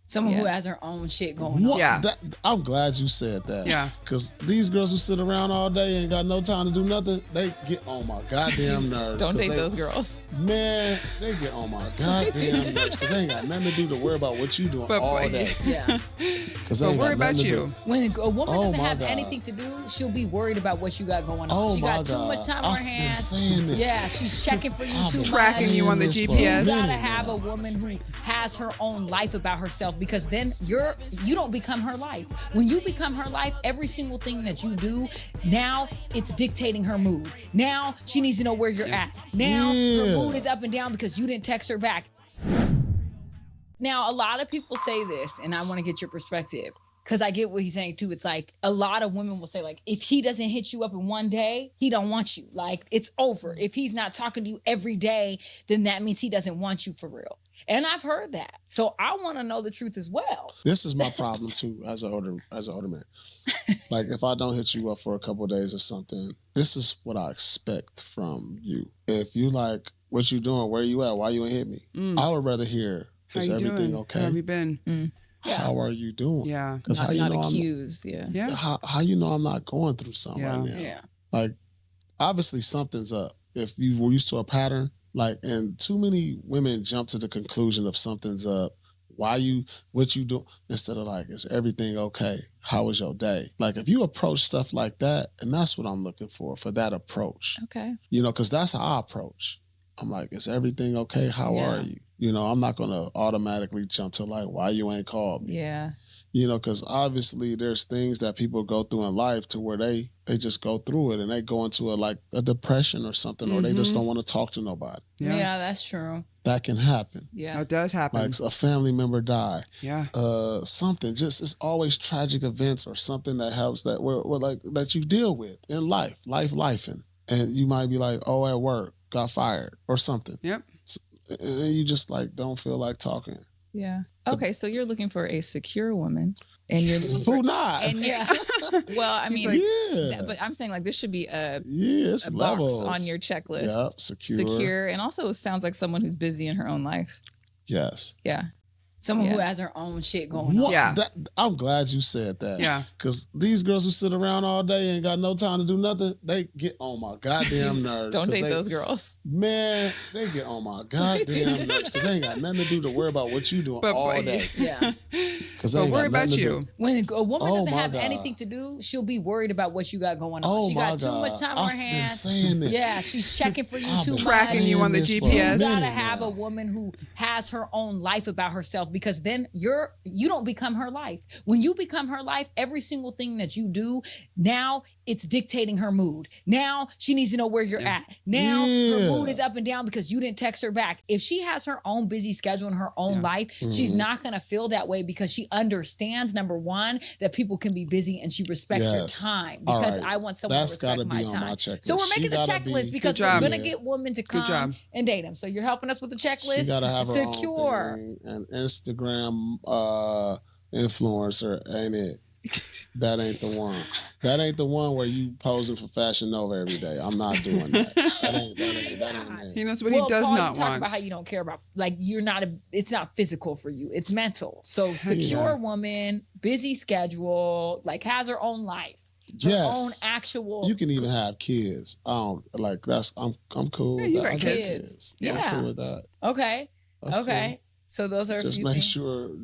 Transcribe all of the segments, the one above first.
Someone who has her own shit going on. Yeah. I'm glad you said that. Yeah. Because these girls who sit around all day and ain't got no time to do nothing, they get on my goddamn nerves. Don't date those girls. Man, they get on my goddamn nerves because they ain't got nothing to do to worry about what you doing all day. Yeah. Because But worry about you. When a woman doesn't have God. anything to do, she'll be worried about what you got going on. Oh She my got too God. much time on her I've been hands. saying this. Yeah, she's checking for you I've too been much. Tracking you on the saying this for GPS. a You gotta minute have now. a woman who has her own life about herself, because then you don't become her life. When you become her life, every single thing that you do, now it's dictating her mood. Now she needs to know where you're at. Now her mood is up and down because you didn't text her back. Now, a lot of people say this, and I want to get your perspective, because I get what he's saying too. It's like a lot of women will say, like, if he doesn't hit you up in one day, he don't want you. Like, it's over. If he's not talking to you every day, then that means he doesn't want you for real. And I've heard that. So I want to know the truth as well. This is my problem too, as an older man. Like if I don't hit you up for a couple of days or something, this is what I expect from you. If you like what you doing, where you at, why you ain't hit me? I would rather hear, How is you everything doing? okay? How have you been? How are you doing? Yeah. Because how you Not know accused. Yeah. how you know I'm not going through something right now? Yeah. Like obviously something's up. If you were used to a pattern, like, and too many women jump to the conclusion of something's up. What you do, instead of like, is everything okay? How was your day? Like if you approach stuff like that, and that's what I'm looking for that approach. Okay. You know, because that's how I approach. I'm like, is everything okay? How are you? You know, I'm not going to automatically jump to like, why you ain't called me? Yeah. You know, because obviously there's things that people go through in life to where they just go through it and they go into a depression or something, or they just don't want to talk to nobody. Yeah, that's true. That can happen. Yeah. It does happen. Like a family member die. Yeah. Something, just it's always tragic events or something that helps that that you deal with in lifing. And you might be like, oh, at work, got fired or something. Yep. And you just like don't feel like talking. Yeah. Okay, so you're looking for a secure woman, and you're looking for, Who not? and yeah. Well, I mean, yeah. but I'm saying like this should be It's a levels box on your checklist. Yep, secure. And also sounds like someone who's busy in her own life. Yes. Yeah. Someone who has her own shit going on. Yeah. I'm glad you said that. Yeah. Because these girls who sit around all day and ain't got no time to do nothing, they get on my goddamn nerves. Don't date those girls. Man, they get on my goddamn nerves because they ain't got nothing to do to worry about what you doing all day. Yeah. But worry about you. When a woman doesn't have God. anything to do, she'll be worried about what you got going on. Oh She my got too God. much time on her I've been hands. saying this. Yeah, she's checking for you I've too been much. Tracking you on the saying this for a GPS. You gotta minute have now. a woman who has her own life about herself, because then you don't become her life. When you become her life, every single thing that you do, now it's dictating her mood. Now she needs to know where you're at. Now her mood is up and down because you didn't text her back. If she has her own busy schedule and her own life, she's not gonna feel that way, because she understands, number one, that people can be busy, and she respects your time, All because right. I want someone That's to respect gotta my be on time. my checklist. So we're She making the gotta checklist be- because Good we're job. gonna get women to come job. and date him. So you're helping us with the checklist. She gotta have her Secure. own thing. And Instagram influencer ain't it. That ain't the one. That ain't the one where you posing for Fashion Nova every day. I'm not doing that. That ain't it. He knows what Well, he does Paul, not you talk want. about how you don't care about, like, it's not physical for you. It's mental. So secure woman, busy schedule, like has her own life. Her own actual. You can even have kids. I don't like that's. I'm cool with you that. got I got kids. I'm Yeah. cool with that. Okay. That's Okay. cool. So those are Just a few make things. sure.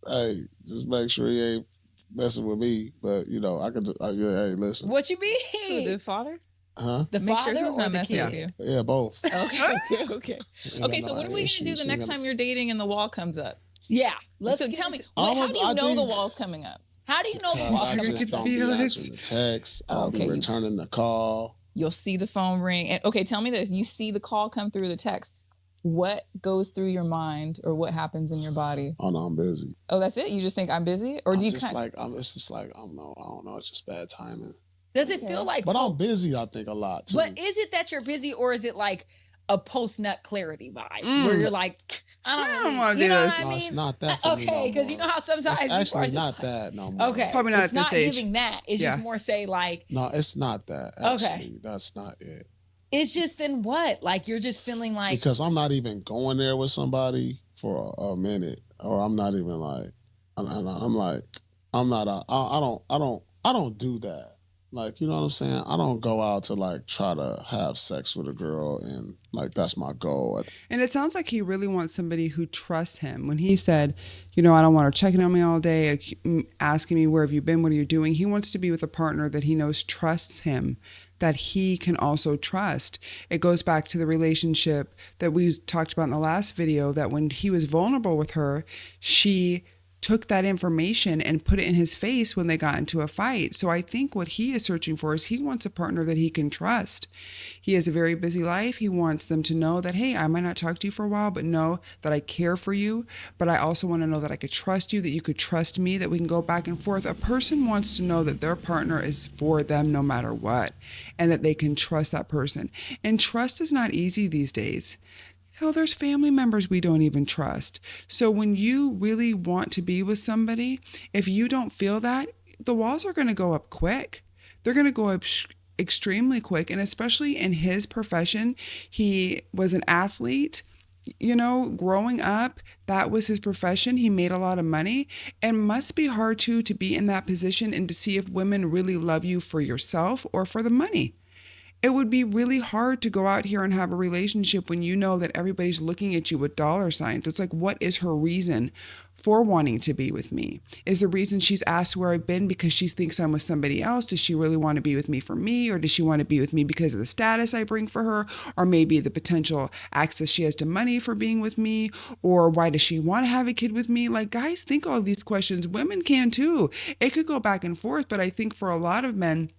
Hey, just make sure he ain't messing with me. But you know, I could. Hey, listen. What you mean? The father? Huh? The Make father sure who's or not the messing kid? with you. Yeah, both. Okay. Okay, so no what are we issues. going to do the next She time you're dating and the wall comes up? Yeah. So get tell me, into- how do you I know the think- wall's coming up? How do you know the Because wall's I coming? just don't be feel it. answering the text. I'll be Okay, you- returning the call. You'll see the phone ring. And okay, tell me this. You see the call come through the text. What goes through your mind or what happens in your body? Oh no, I'm busy. Oh, that's it? You just think I'm busy? Or do you It's just like I don't know. It's just bad timing. Does it feel like? But I'm busy. I think a lot too. But is it that you're busy, or is it like a post-nut clarity vibe where you're like, I don't wanna you do know this. what I No, mean? it's not that for me no Okay, because more. you know how sometimes It's people are actually just not like, that no more. okay, Probably not it's at this not age. giving that. It's just more say like, No, it's not that. Actually, that's not it. it's just then what? Like you're just feeling like, Because I'm not even going there with somebody for a minute. or I'm not even like, I'm like, I'm not, I don't do that. Like, you know what I'm saying? I don't go out to like try to have sex with a girl and like that's my goal. And it sounds like he really wants somebody who trusts him. When he said, you know, I don't want her checking on me all day, asking me where have you been, what are you doing? He wants to be with a partner that he knows trusts him, that he can also trust. It goes back to the relationship that we talked about in the last video, that when he was vulnerable with her, she took that information and put it in his face when they got into a fight. So I think what he is searching for is he wants a partner that he can trust. He has a very busy life. He wants them to know that, hey, I might not talk to you for a while, but know that I care for you. But I also want to know that I could trust you, that you could trust me, that we can go back and forth. A person wants to know that their partner is for them no matter what, and that they can trust that person. And trust is not easy these days. Hell, there's family members we don't even trust. So when you really want to be with somebody, if you don't feel that, the walls are going to go up quick. They're going to go up extremely quick. And especially in his profession, he was an athlete. You know, growing up, that was his profession. He made a lot of money, and must be hard too to be in that position and to see if women really love you for yourself or for the money. It would be really hard to go out here and have a relationship when you know that everybody's looking at you with dollar signs. It's like, what is her reason for wanting to be with me? Is the reason she's asked where I've been because she thinks I'm with somebody else? Does she really want to be with me for me? Or does she want to be with me because of the status I bring for her? Or maybe the potential access she has to money for being with me? Or why does she want to have a kid with me? Like, guys think all these questions. Women can too. It could go back and forth, but I think for a lot of men,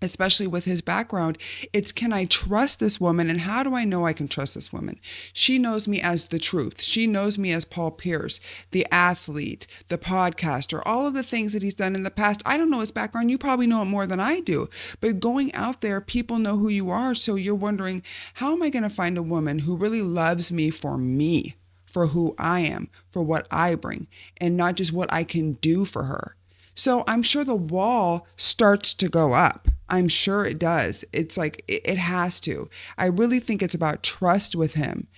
especially with his background, it's, can I trust this woman, and how do I know I can trust this woman? She knows me as the truth. She knows me as Paul Pierce, the athlete, the podcaster, all of the things that he's done in the past. I don't know his background. You probably know it more than I do. But going out there, people know who you are. So you're wondering, how am I going to find a woman who really loves me, for who I am, for what I bring, and not just what I can do for her? So I'm sure the wall starts to go up. I'm sure it does. It's like, it has to. I really think it's about trust with him.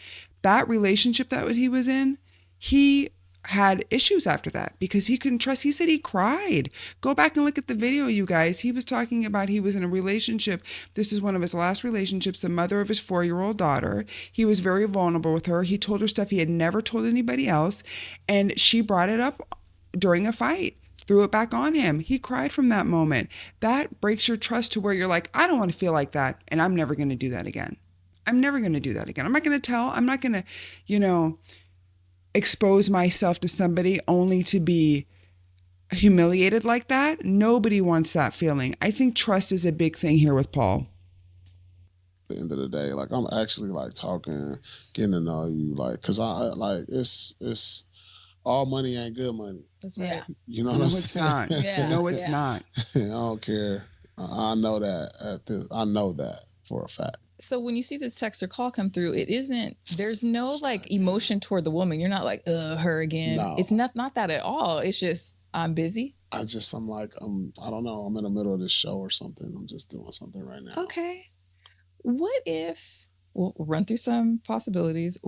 That relationship that he was in, he had issues after that because he couldn't trust. He said he cried. Go back and look at the video, you guys. He was talking about he was in a relationship. This is one of his last relationships, the mother of his 4-year-old daughter. He was very vulnerable with her. He told her stuff he had never told anybody else. And she brought it up during a fight. Threw it back on him. He cried from that moment. That breaks your trust to where you're like, I don't want to feel like that, and I'm never going to do that again. I'm never going to do that again. I'm not going to, expose myself to somebody only to be humiliated like that. Nobody wants that feeling. I think trust is a big thing here with Paul. At the end of the day, like, I'm actually like talking, getting to know you, like, cause I like, it's all money ain't good money. That's right. Yeah. You know what I'm saying? Not. Yeah. No, it's not. I don't care. I know that. I know that for a fact. So when you see this text or call come through, there's no like emotion toward the woman. You're not like, her again. No. It's not that at all. It's just, I'm busy. I'm like, I don't know. I'm in the middle of this show or something. I'm just doing something right now. Okay. What if, we'll run through some possibilities.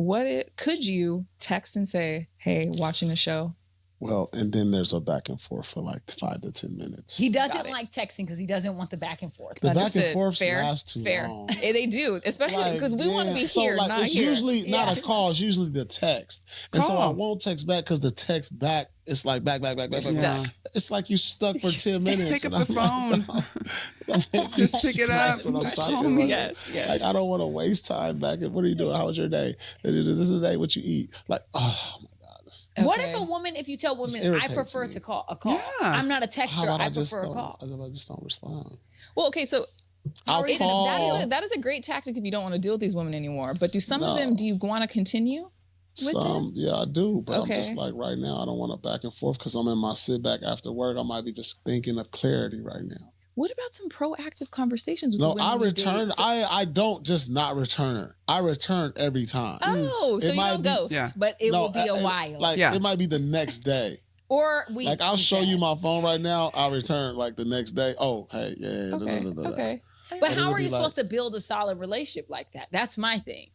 Could you text and say, hey, watching a show? Well, and then there's a back and forth for like 5 to 10 minutes. He doesn't like texting because he doesn't want the back and forth. The back Understood. and forth Fair. lasts too long. They do, especially because we want to be here, like, not it's here. usually not a call. It's usually the text. And so I won't text back because the text back, it's like back. Stuck. It's like you stuck for 10 minutes. Pick up the phone. Just pick it up. That's what I'm Show talking me. about. Yes. Like, I don't want to waste time back. What are you doing? How was your day? This is the day. What you eat? Like, oh my God. What if you tell women, I prefer to call a call? Yeah. I'm not a texter. I just prefer a call. I just don't respond. Well, okay, so I'll call. that is a great tactic if you don't want to deal with these women anymore. But do some of them, do you want to continue with them? Yeah, I do. But Okay. I'm just like, right now, I don't want to back and forth because I'm in my sit back after work. I might be just thinking of clarity right now. What about some proactive conversations with No, the women I you return. date? I don't just not return. I return every time. Oh, so It you might don't be- ghost. Yeah. But it will be a while. Like, Yeah. it might be the next day. Or we Like, I'll show you my phone right now. I'll return like the next day. Oh, hey, yeah. Okay. da, da, da, da. Okay. But And it how would are be you like- supposed to build a solid relationship like that? That's my thing.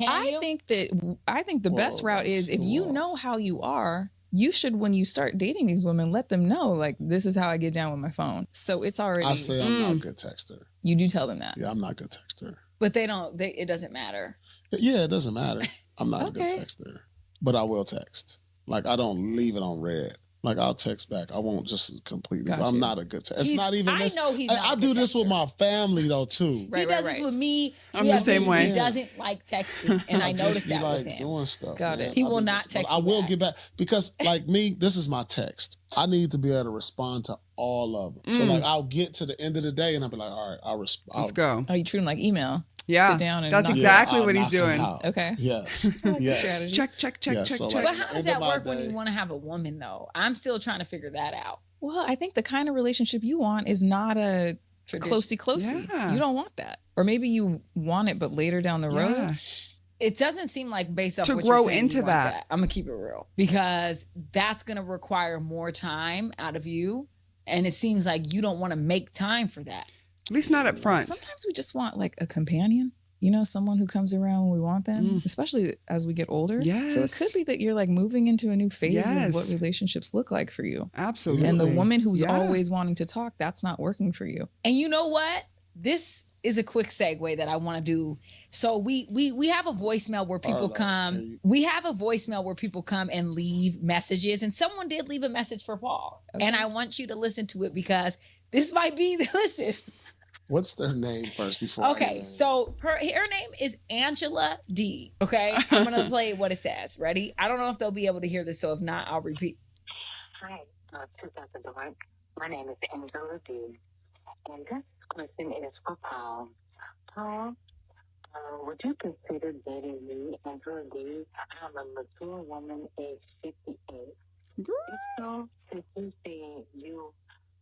Can you? I think the best route is if you know how you are, you should, when you start dating these women, let them know, like, this is how I get down with my phone. So it's already. I say I'm not a good texter. You do tell them that. Yeah, I'm not a good texter. But it doesn't matter. Yeah, it doesn't matter. I'm not a good texter, but I will text. Like, I don't leave it on red. Like, I'll text back. I won't just completely. Gotcha. I'm not a good texter. It's not even. I know he's not I a do good this with texter. my family though too. He does this with me. I'm the same way. He doesn't like texting, and I noticed that with him. Doing stuff. Got it. He will not text. I you will back. get back because, like me, this is my text. I need to be able to respond to all of them. So, like, I'll get to the end of the day and I'll be like, all right, Let's go. Oh, you treat them like email. Yeah, Sit down and that's knock it exactly I'll what he's knock 'em doing. out. Okay. Yes. Strategy. Yes. Check. Yeah, so, check. like, But how does end that of my work when day. you want to have a woman though? I'm still trying to figure that out. Well, I think the kind of relationship you want is not a closey. Yeah. You don't want that. Or maybe you want it, but later down the road. Yeah. It doesn't seem like based off To what grow you're saying, into you want that. I'm gonna keep it real because that's gonna require more time out of you, and it seems like you don't want to make time for that. At least not up front. Sometimes we just want like a companion, someone who comes around when we want them, especially as we get older. Yes. So it could be that you're like moving into a new phase Yes. of what relationships look like for you. Absolutely. And the woman who's Yeah. always wanting to talk, that's not working for you. And you know what? This is a quick segue that I want to do. So we have a voicemail where people come. We have a voicemail where people come and leave messages, and someone did leave a message for Paul. Okay. And I want you to listen to it because this might be the listen. What's their name first before? I Okay, name? so her name is Angela D. Okay, I'm gonna play what it says. Ready? I don't know if they'll be able to hear this, so if not, I'll repeat. Hi, Dr. Dwight. My name is Angela D. And this question is for Paul. Paul, would you consider dating me, Angela D? I'm a mature woman, age 58. If so, since you said you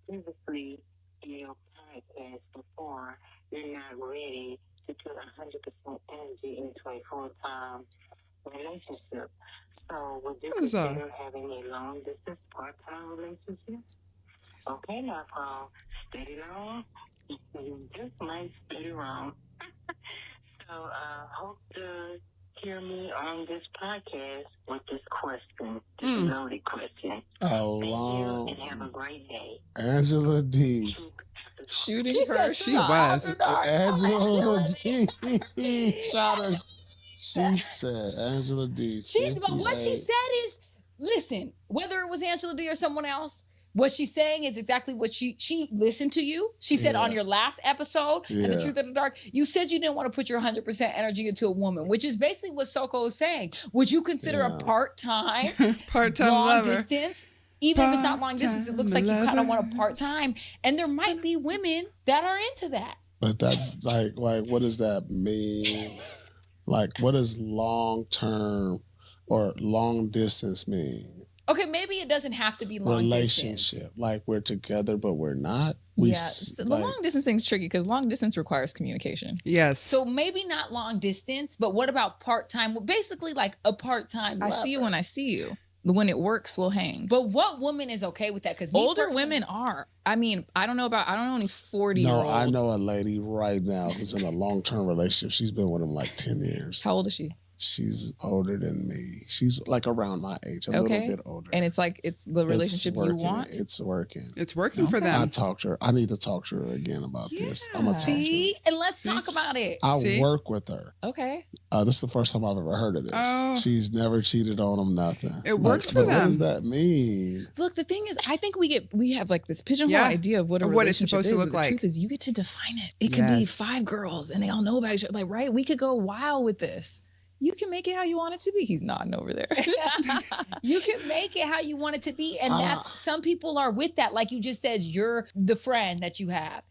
previously in your podcast before, you're not ready to put 100% energy into a full-time relationship. So would you consider having a long-distance part-time relationship? Okay, now, Paul, steady long. Just might steady wrong. So hope to hear me on this podcast with this question, this loaded question. Long. Thank you, and have a great day. Angela D. Shooting She her. said She shot was. after dark. Angela D. Shot her. She said Angela D. But what she 58. said is, listen, whether it was Angela D or someone else, what she's saying is exactly what she listened to you. She said on your last episode, and the Yeah. truth of the dark, you said you didn't want to put your 100% energy into a woman, which is basically what Soko is saying. Would you consider a part-time, Part-time long lover. distance? Even if it's not long distance, it looks like you kind of Part-time want a part-time. And there might be women that are into that. But that's like, what does that mean? Like, what does long term or long distance mean? Okay, maybe it doesn't have to be long Relationship, distance. like we're together but we're not. So the long distance thing's tricky because long distance requires communication. Yes. So maybe not long distance, but what about part-time? Well, basically like a part-time I see you when I see you. When it works, we'll hang. But what woman is okay with that? Because Older women are. I mean, I don't know any 40-year-old. No, I know a lady right now who's in a long term relationship. She's been with him like 10 years. How old is she? She's older than me. She's like around my age, a little bit older. And it's like it's the relationship It's working. you want. It's working. It's working for Okay. them. I talked to her. I need to talk to her again about this. I'm gonna talk to her. See? And let's talk about it. I See? work with her. Okay. This is the first time I've ever heard of this. Oh. She's never cheated on him, nothing. It works for but What does them. that mean? Look, the thing is, I think we have like this pigeonhole Yeah. idea of what a Of what it's relationship supposed to is. look but like. The truth is, you get to define it. It could be Yes. 5 girls and they all know about each other. Like, right? We could go wild with this. You can make it how you want it to be. He's nodding over there. You can make it how you want it to be. And that's some people are with that. Like you just said, you're the friend that you have.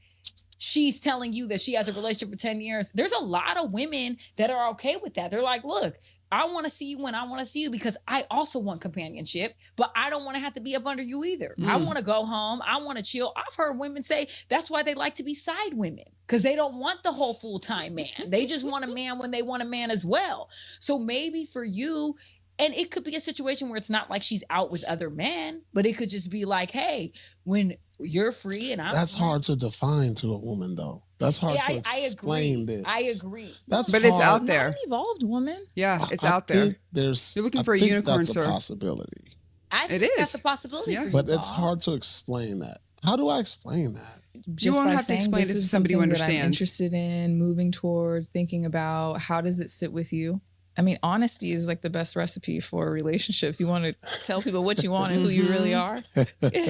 She's telling you that she has a relationship for 10 years. There's a lot of women that are okay with that. They're like, look, I want to see you when I want to see you because I also want companionship, but I don't want to have to be up under you either. I want to go home. I want to chill. I've heard women say that's why they like to be side women because they don't want the whole full-time man. They just want a man when they want a man as well. So maybe for you, And it could be a situation where it's not like she's out with other men, but it could just be like, hey, when you're free and I'm That's free. hard to define to a woman, though. That's hard to explain agree. this. I agree. That's But hard. it's out Not there. an evolved woman. Yeah, it's I out there. think there's. You're looking I for a think unicorn, that's sir. a possibility, I think It that's is. a possibility Yeah. for you. but it's Paul. hard to explain that. How do I explain that? Just won't by have to saying explain this it to is somebody who something that I'm understands. interested in, moving towards, thinking about how does it sit with you? I mean, honesty is like the best recipe for relationships. You want to tell people what you want and who you really are.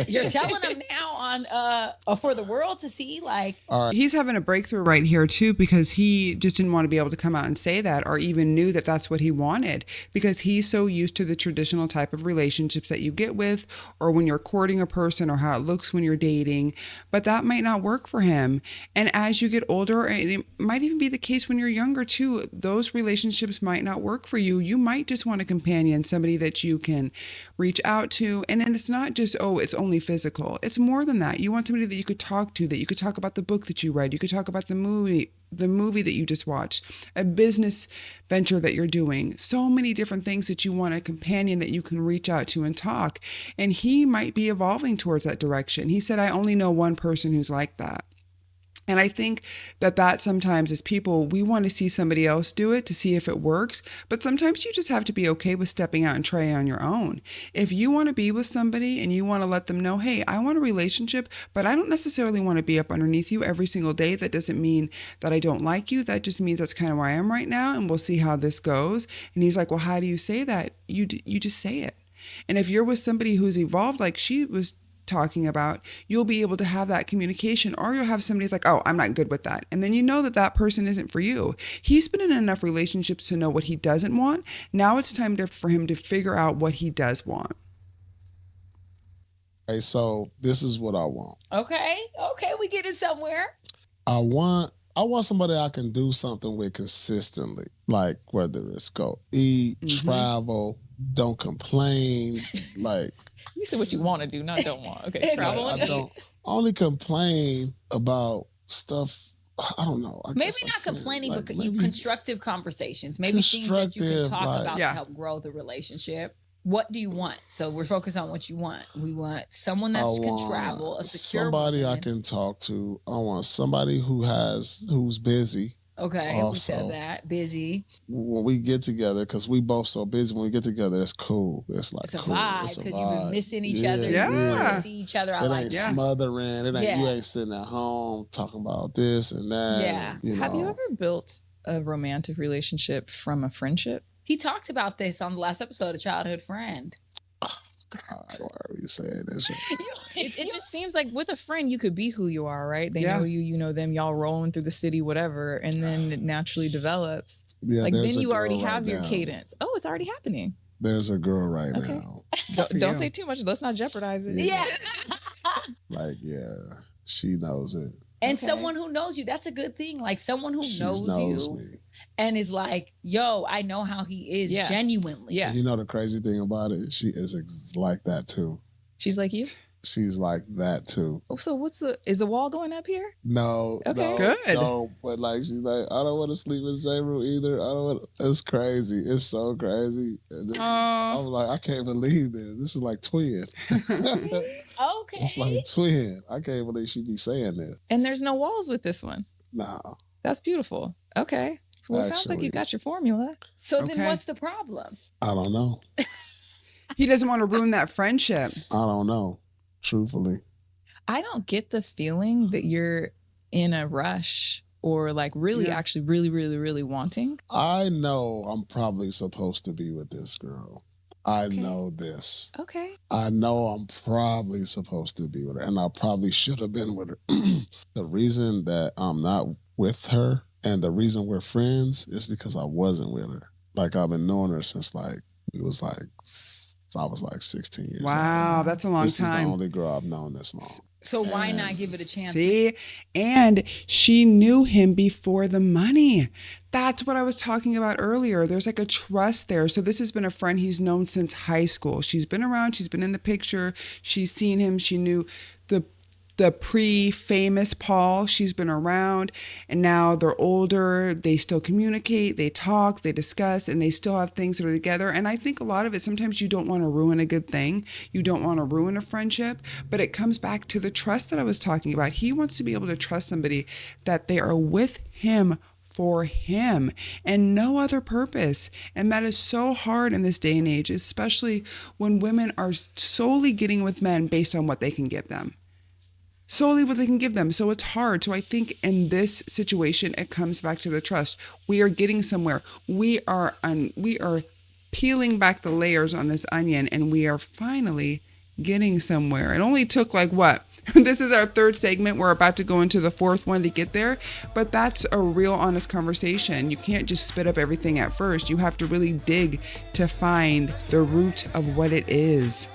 You're telling them now on for the world to see, like, All right. He's having a breakthrough right here too, because he just didn't want to be able to come out and say that, or even knew that that's what he wanted, because he's so used to the traditional type of relationships that you get with, or when you're courting a person, or how it looks when you're dating. But that might not work for him. And as you get older, and it might even be the case when you're younger too, those relationships might not work for you. You might just want a companion, somebody that you can reach out to. And then it's not just, oh, it's only physical. It's more than that. You want somebody that you could talk to, that you could talk about the book that you read. You could talk about the movie that you just watched, a business venture that you're doing, so many different things that you want a companion that you can reach out to and talk. And he might be evolving towards that direction. He said, I only know one person who's like that. And I think that sometimes as people, we want to see somebody else do it to see if it works. But sometimes you just have to be okay with stepping out and trying on your own. If you want to be with somebody and you want to let them know, hey, I want a relationship, but I don't necessarily want to be up underneath you every single day. That doesn't mean that I don't like you. That just means that's kind of where I am right now. And we'll see how this goes. And he's like, well, how do you say that? You just say it. And if you're with somebody who's evolved, like she was talking about, you'll be able to have that communication, or you'll have somebody who's like, oh, I'm not good with that. And then you know that person isn't for you. He's been in enough relationships to know what he doesn't want. Now it's time for him to figure out what he does want. Okay, so this is what I want. okay, we get it somewhere. I want somebody I can do something with consistently, like whether it's go eat, travel, don't complain, like. You said what you want to do, not don't want. Okay, travel and I eat. don't only complain about stuff. I don't know. Maybe not complaining, but constructive conversations. Maybe things that you can Constructive, talk like- about Yeah. to help grow the relationship. What do you want? So we're focused on what you want. We want someone that I can want travel, a secure somebody I woman. can talk to. I want somebody who's busy. Okay, we Also- said that. Busy. When we get together, because we both so busy, when we get together, it's cool. It's like It's a cool. vibe It's a because you've been vibe. missing each Yeah, other. You yeah. want to see each other. I It like ain't that. smothering. It ain't Yeah. you ain't sitting at home talking about this and that. Yeah. and, Have you know. ever built a romantic relationship from a friendship? He talked about this on the last episode of Childhood Friend. God, why are you saying this? It just seems like with a friend, you could be who you are, right? They Yeah. know you, you know them, y'all rolling through the city, whatever. And then it naturally develops. Yeah, Like then there's a you already girl have right your now. cadence. Oh, it's already happening. There's a girl right Okay. now. Don't, for don't you. say too much. Let's not jeopardize it. Yeah. Like, yeah, she knows it. And Okay. someone who knows you. That's a good thing. Like someone who She knows you me. and is like, yo, I know how he is Yeah. genuinely. Yeah. You know the crazy thing about it? She is like that too. She's like you. She's like that too. Oh, so is the wall going up here? No, Okay. no, Good. no, but like she's like, I don't want to sleep in the same room either. I don't want. It's crazy. It's so crazy. And it's- I'm like, I can't believe this. This is like twin. Okay. It's like twin. I can't believe she be saying this. And there's no walls with this one. Nah, That's beautiful. Okay. Well, it sounds like you Actually- got your formula. So then Okay. what's the problem? I don't know. He doesn't want to ruin that friendship. I don't know. Truthfully, I don't get the feeling that you're in a rush or like really, Yeah. actually, really, really, really wanting. I know I'm probably supposed to be with this girl. I Okay. know this. Okay. I know I'm probably supposed to be with her, and I probably should have been with her. The reason that I'm not with her and the reason we're friends is because I wasn't with her. Like, I've been knowing her since I was like 16 years old. Wow, that's a long This is time. the only girl I've known this long. So why not give it a chance? See? And she knew him before the money. That's what I was talking about earlier. There's like a trust there. So this has been a friend he's known since high school. She's been around. She's been in the picture. She's seen him. She knew the the pre-famous Paul. She's been around, and now they're older. They still communicate, they talk, they discuss, and they still have things that are together. And I think a lot of it, sometimes you don't want to ruin a good thing. You don't want to ruin a friendship, but it comes back to the trust that I was talking about. He wants to be able to trust somebody that they are with him for him and no other purpose. And that is so hard in this day and age, especially when women are solely getting with men based on what they can give them. Solely what they can give them. So it's hard. So I think in this situation, it comes back to the trust. We are getting somewhere. We are peeling back the layers on this onion, and we are finally getting somewhere. It only took like what? This is our third segment. We're about to go into the fourth one to get there, but that's a real honest conversation. You can't just spit up everything at first. You have to really dig to find the root of what it is.